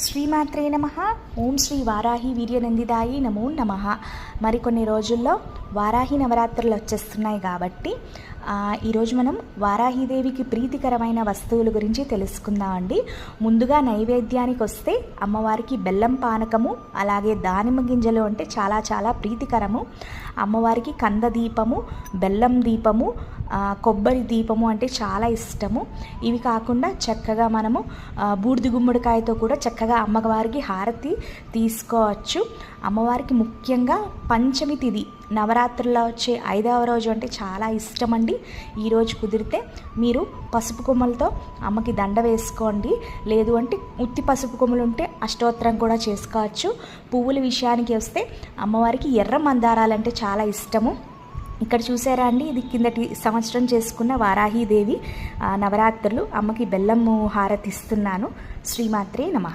శ్రీమాత్రే నమః. ఓం శ్రీ వారాహి వీర్యనందిదాయి నమో నమః. మరికొన్ని రోజుల్లో వారాహి నవరాత్రులు వచ్చేస్తున్నాయి కాబట్టి ఈరోజు మనం వారాహిదేవికి ప్రీతికరమైన వస్తువుల గురించి తెలుసుకుందామండి. ముందుగా నైవేద్యానికి వస్తే అమ్మవారికి బెల్లం పానకము, అలాగే దానిమ్మ గింజలు అంటే చాలా చాలా ప్రీతికరము. అమ్మవారికి కంద దీపము, బెల్లం దీపము, కొబ్బరి దీపము అంటే చాలా ఇష్టము. ఇవి కాకుండా చక్కగా మనము బూడిద గుమ్మడికాయతో కూడా చక్కగా అమ్మవారికి హారతి తీసుకోవచ్చు. అమ్మవారికి ముఖ్యంగా పంచమి తిథి నవరాత్రుల్లో వచ్చే 5వ రోజు అంటే చాలా ఇష్టమండి. ఈరోజు కుదిరితే మీరు పసుపు కొమ్మలతో అమ్మకి దండ వేసుకోండి. లేదు అంటే ఉత్తి పసుపు కొమ్మలు ఉంటే అష్టోత్తరం కూడా చేసుకోవచ్చు. పువ్వుల విషయానికి వస్తే అమ్మవారికి ఎర్ర మందారాలంటే చాలా ఇష్టము. ఇక్కడ చూసారా అండి, ఇది కిందటి సంవత్సరం చేసుకున్న వారాహీదేవి నవరాత్రులు. అమ్మకి బెల్లము హారతి ఇస్తున్నాను. శ్రీమాత్రే నమః.